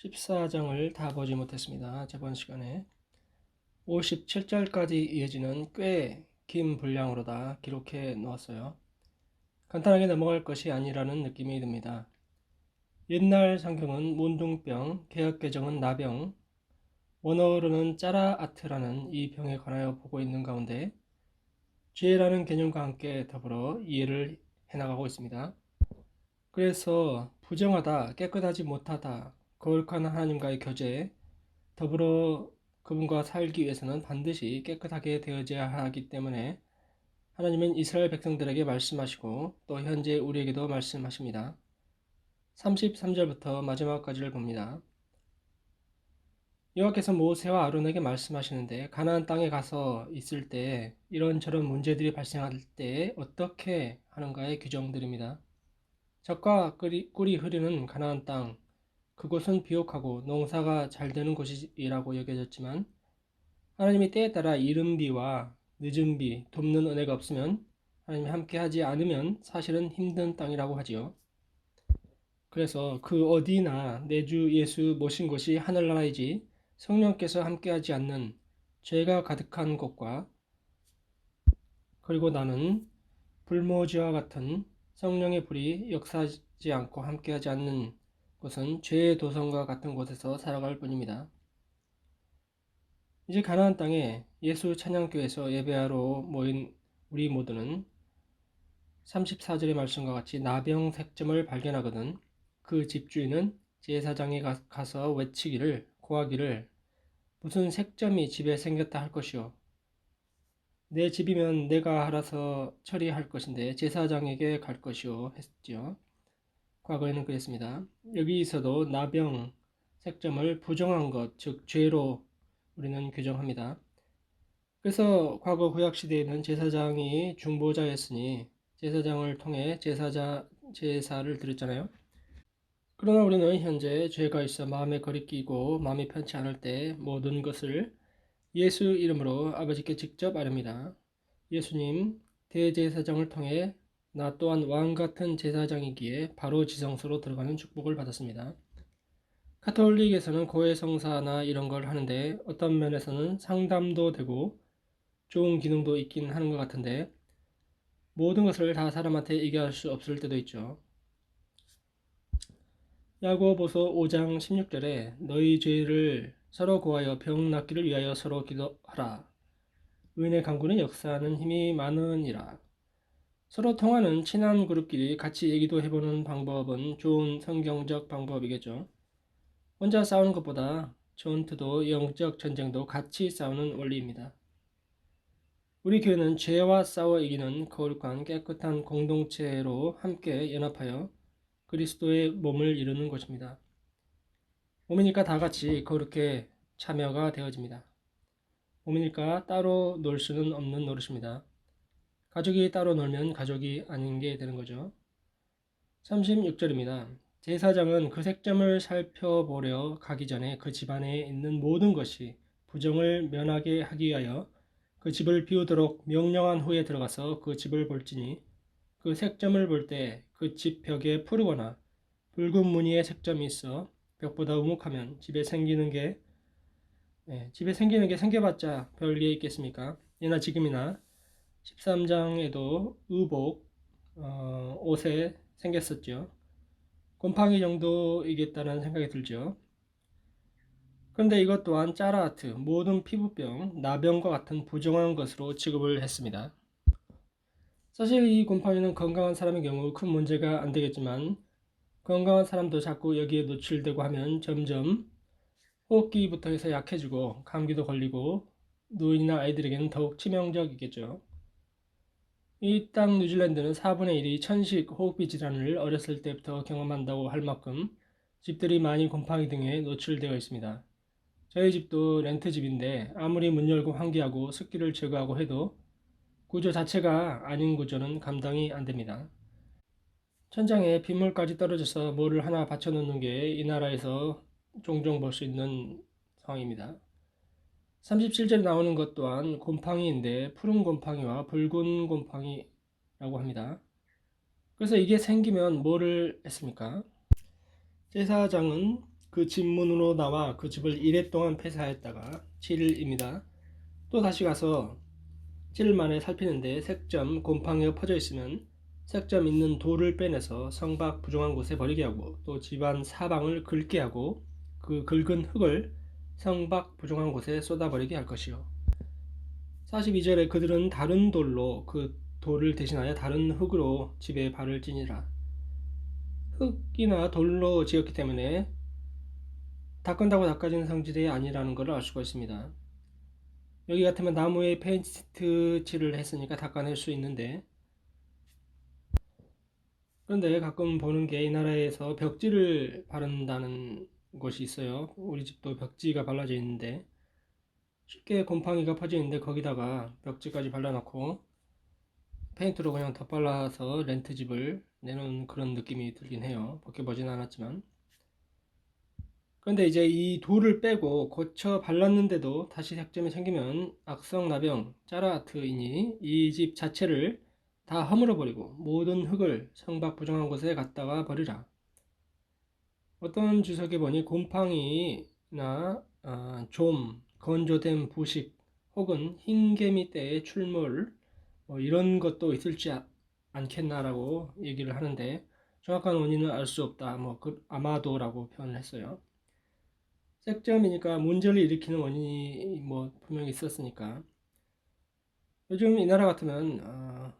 14장을 다 보지 못했습니다. 저번 시간에 57절까지 이어지는 꽤 긴 분량으로 다 기록해 놓았어요. 간단하게 넘어갈 것이 아니라는 느낌이 듭니다. 옛날 성경은 문둥병, 개역개정은 나병, 원어로는 짜라아트라는 이 병에 관하여 보고 있는 가운데 죄라는 개념과 함께 더불어 이해를 해나가고 있습니다. 그래서 부정하다, 깨끗하지 못하다, 거룩한 하나님과의 교제, 더불어 그분과 살기 위해서는 반드시 깨끗하게 되어져야 하기 때문에 하나님은 이스라엘 백성들에게 말씀하시고 또 현재 우리에게도 말씀하십니다. 33절부터 마지막까지를 봅니다. 여호와께서 모세와 아론에게 말씀하시는데 가나안 땅에 가서 있을 때 이런저런 문제들이 발생할 때 어떻게 하는가의 규정들입니다. 젖과 꿀이 흐르는 가나안 땅, 그곳은 비옥하고 농사가 잘 되는 곳이라고 여겨졌지만 하나님이 때에 따라 이른 비와 늦은 비, 돕는 은혜가 없으면 하나님이 함께하지 않으면 사실은 힘든 땅이라고 하지요. 그래서 그 어디나 내 주 예수 모신 곳이 하늘나라이지 성령께서 함께하지 않는 죄가 가득한 곳과 그리고 나는 불모지와 같은 성령의 불이 역사하지 않고 함께하지 않는 곳은 죄의 도성과 같은 곳에서 살아갈 뿐입니다. 이제 가나안 땅에 예수 찬양교에서 예배하러 모인 우리 모두는 34절의 말씀과 같이 나병색점을 발견하거든 그 집주인은 제사장에 가서 외치기를 고하기를 무슨 색점이 집에 생겼다 할 것이요 내 집이면 내가 알아서 처리할 것인데 제사장에게 갈 것이요 했지요. 과거에는 그랬습니다. 여기서도 나병 색점을 부정한 것, 즉 죄로 우리는 규정합니다. 그래서 과거 구약시대에는 제사장이 중보자였으니 제사장을 통해 제사를 드렸잖아요. 그러나 우리는 현재 죄가 있어 마음에 거리끼고 마음이 편치 않을 때 모든 것을 예수 이름으로 아버지께 직접 아뢰입니다. 예수님, 대제사장을 통해 나 또한 왕같은 제사장이기에 바로 지성소로 들어가는 축복을 받았습니다. 카톨릭에서는 고해성사나 이런 걸 하는데 어떤 면에서는 상담도 되고 좋은 기능도 있긴 하는 것 같은데 모든 것을 다 사람한테 얘기할 수 없을 때도 있죠. 야고보서 5장 16절에 너희 죄를 서로 고하여 병 낫기를 위하여 서로 기도하라. 의인의 간구는 역사하는 힘이 많으니라. 서로 통하는 친한 그룹끼리 같이 얘기도 해보는 방법은 좋은 성경적 방법이겠죠. 혼자 싸우는 것보다 전투도 영적 전쟁도 같이 싸우는 원리입니다. 우리 교회는 죄와 싸워 이기는 거룩한 깨끗한 공동체로 함께 연합하여 그리스도의 몸을 이루는 것입니다. 몸이니까 다 같이 거룩해 참여가 되어집니다. 몸이니까 따로 놀 수는 없는 노릇입니다. 가족이 따로 놀면 가족이 아닌 게 되는 거죠. 36절입니다. 제사장은 그 색점을 살펴보려 가기 전에 그 집안에 있는 모든 것이 부정을 면하게 하기 위하여 그 집을 비우도록 명령한 후에 들어가서 그 집을 볼지니 그 색점을 볼 때 그 집 벽에 푸르거나 붉은 무늬의 색점이 있어 벽보다 우묵하면 집에 생기는 게 생겨봤자 별게 있겠습니까? 예나 지금이나 13장에도 의복 옷에 생겼었죠. 곰팡이 정도이겠다는 생각이 들죠. 그런데 이것 또한 짜라아트, 모든 피부병, 나병과 같은 부정한 것으로 취급을 했습니다. 사실 이 곰팡이는 건강한 사람의 경우 큰 문제가 안 되겠지만 건강한 사람도 자꾸 여기에 노출되고 하면 점점 호흡기부터 해서 약해지고 감기도 걸리고 노인이나 아이들에게는 더욱 치명적이겠죠. 이 땅 뉴질랜드는 4분의 1이 천식 호흡기 질환을 어렸을 때부터 경험한다고 할 만큼 집들이 많이 곰팡이 등에 노출되어 있습니다. 저희 집도 렌트집인데 아무리 문 열고 환기하고 습기를 제거하고 해도 구조 자체가 아닌 구조는 감당이 안 됩니다. 천장에 빗물까지 떨어져서 뭐를 하나 받쳐놓는 게 이 나라에서 종종 볼 수 있는 상황입니다. 37절에 나오는 것 또한 곰팡이인데 푸른 곰팡이와 붉은 곰팡이라고 합니다. 그래서 이게 생기면 뭐를 했습니까? 제사장은 그 집문으로 나와 그 집을 이래 동안 폐쇄하였다가 7일입니다. 또 다시 가서 7일 만에 살피는데 색점 곰팡이가 퍼져 있으면 색점 있는 돌을 빼내서 성박 부정한 곳에 버리게 하고, 또 집안 사방을 긁게 하고 그 긁은 흙을 성박 부정한 곳에 쏟아버리게 할 것이요. 42절에 그들은 다른 돌로 그 돌을 대신하여 다른 흙으로 집에 발을 찌니라. 흙이나 돌로 지었기 때문에 닦은다고 닦아지는 성질이 아니라는 것을 알 수가 있습니다. 여기 같으면 나무에 페인트 칠을 했으니까 닦아낼 수 있는데, 그런데 가끔 보는 게 이 나라에서 벽지를 바른다는 곳이 있어요. 우리 집도 벽지가 발라져 있는데 쉽게 곰팡이가 퍼져 있는데 거기다가 벽지까지 발라놓고 페인트로 그냥 덧발라서 렌트집을 내놓은 그런 느낌이 들긴 해요. 벗겨보진 않았지만. 그런데 이제 이 돌을 빼고 고쳐 발랐는데도 다시 색점이 생기면 악성나병 짜라트이니 이 집 자체를 다 허물어 버리고 모든 흙을 성박 부정한 곳에 갖다가 버리라. 어떤 주석에 보니 곰팡이나 좀, 건조된 부식 혹은 흰개미 때의 출몰 이런 것도 있을지 않겠나라고 얘기를 하는데, 정확한 원인은 알 수 없다. 아마도라고 표현을 했어요. 색점이니까 문제를 일으키는 원인이 분명히 있었으니까. 요즘 이 나라 같으면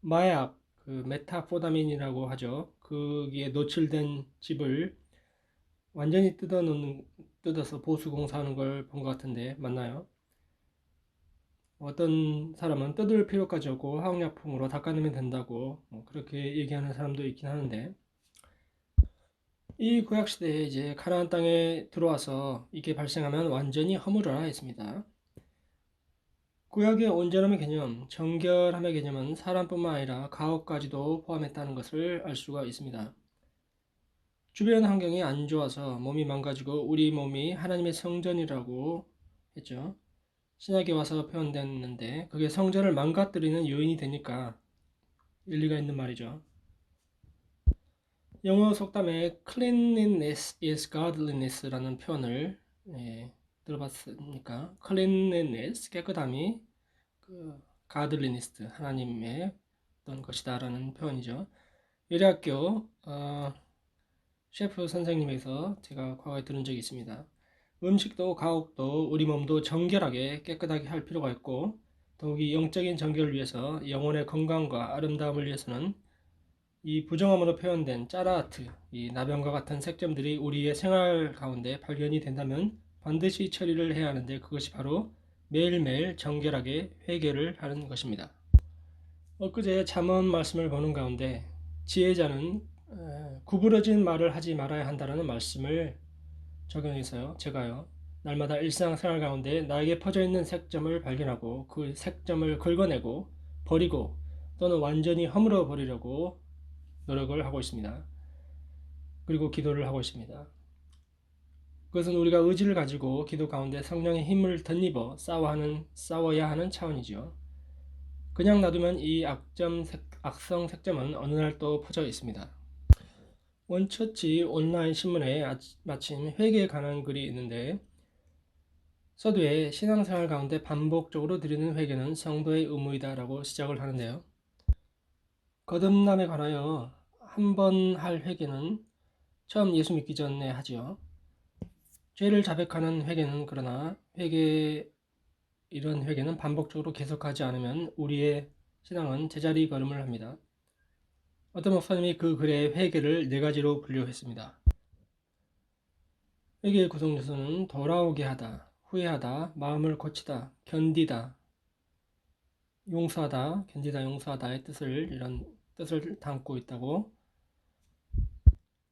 마약, 그 메타포다민이라고 하죠. 거기에 노출된 집을 완전히 뜯어서 보수공사하는 걸 본 것 같은데 맞나요? 어떤 사람은 뜯을 필요까지 없고 화학약품으로 닦아내면 된다고 그렇게 얘기하는 사람도 있긴 하는데, 이 구약시대에 이제 가나안 땅에 들어와서 이게 발생하면 완전히 허물어라 했습니다. 구약의 온전함의 개념, 정결함의 개념은 사람뿐만 아니라 가옥까지도 포함했다는 것을 알 수가 있습니다. 주변 환경이 안 좋아서 몸이 망가지고 우리 몸이 하나님의 성전이라고 했죠. 신약에 와서 표현됐는데 그게 성전을 망가뜨리는 요인이 되니까 일리가 있는 말이죠. 영어 속담에 cleanliness is godliness라는 표현을 들어봤으니까, cleanliness, 깨끗함이 godliness, 하나님의 어떤 것이다라는 표현이죠. 요리학교 셰프 선생님에서 제가 과거에 들은 적이 있습니다. 음식도 가옥도 우리 몸도 정결하게 깨끗하게 할 필요가 있고, 더욱이 영적인 정결을 위해서, 영혼의 건강과 아름다움을 위해서는 이 부정함으로 표현된 짜라하트, 이 나병과 같은 색점들이 우리의 생활 가운데 발견이 된다면 반드시 처리를 해야 하는데, 그것이 바로 매일매일 정결하게 회개를 하는 것입니다. 엊그제 잠언 말씀을 보는 가운데 지혜자는 구부러진 말을 하지 말아야 한다는 말씀을 적용해서요, 제가요, 날마다 일상생활 가운데 나에게 퍼져 있는 색점을 발견하고 그 색점을 긁어내고 버리고 또는 완전히 허물어 버리려고 노력을 하고 있습니다. 그리고 기도를 하고 있습니다. 그것은 우리가 의지를 가지고 기도 가운데 성령의 힘을 덧입어 싸워야 하는 차원이죠. 그냥 놔두면 이 악성 색점은 어느 날 또 퍼져 있습니다. 원처치 온라인 신문에 마침 회개에 관한 글이 있는데, 서두에 신앙생활 가운데 반복적으로 드리는 회개는 성도의 의무이다 라고 시작을 하는데요. 거듭남에 관하여 한 번 할 회개는 처음 예수 믿기 전에 하지요. 죄를 자백하는 회개는, 그러나 이런 회개는 반복적으로 계속하지 않으면 우리의 신앙은 제자리 걸음을 합니다. 어떤 목사님이 그 글의 회개를 4가지로 분류했습니다. 회개의 구성 요소는 돌아오게 하다, 후회하다, 마음을 고치다, 견디다, 용서하다, 견디다, 용서하다의 이런 뜻을 담고 있다고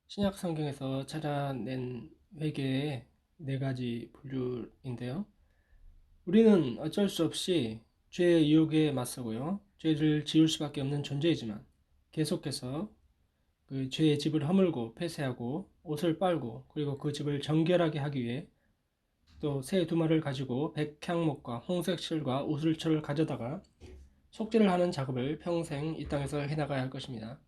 신약 성경에서 찾아낸 회개의 4가지 분류인데요. 우리는 어쩔 수 없이 죄의 유혹에 맞서고요, 죄를 지을 수밖에 없는 존재이지만 계속해서 그 죄의 집을 허물고 폐쇄하고 옷을 빨고, 그리고 그 집을 정결하게 하기 위해 또 새 두마를 가지고 백향목과 홍색실과 우슬초를 가져다가 속죄를 하는 작업을 평생 이 땅에서 해나가야 할 것입니다.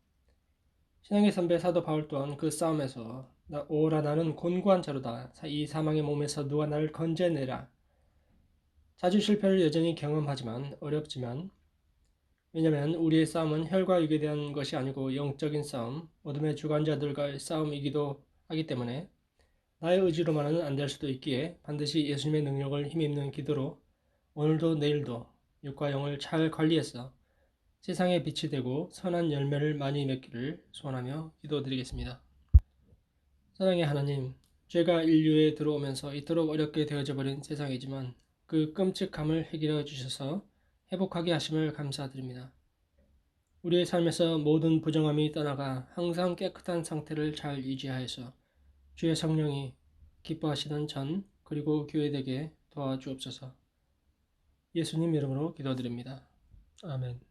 신앙의 선배 사도 바울 또한 그 싸움에서 오라 나는 곤고한 자로다. 이 사망의 몸에서 누가 나를 건져내라. 자주 실패를 여전히 경험하지만 어렵지만 왜냐하면 우리의 싸움은 혈과 육에 대한 것이 아니고 영적인 싸움, 어둠의 주관자들과의 싸움이기도 하기 때문에 나의 의지로만은 안 될 수도 있기에 반드시 예수님의 능력을 힘입는 기도로 오늘도 내일도 육과 영을 잘 관리해서 세상에 빛이 되고 선한 열매를 많이 맺기를 소원하며 기도드리겠습니다. 사랑의 하나님, 죄가 인류에 들어오면서 이토록 어렵게 되어져 버린 세상이지만 그 끔찍함을 해결해 주셔서 회복하게 하심을 감사드립니다. 우리의 삶에서 모든 부정함이 떠나가 항상 깨끗한 상태를 잘 유지하여서 주의 성령이 기뻐하시는 전 그리고 교회되게 도와주옵소서. 예수님 이름으로 기도드립니다. 아멘.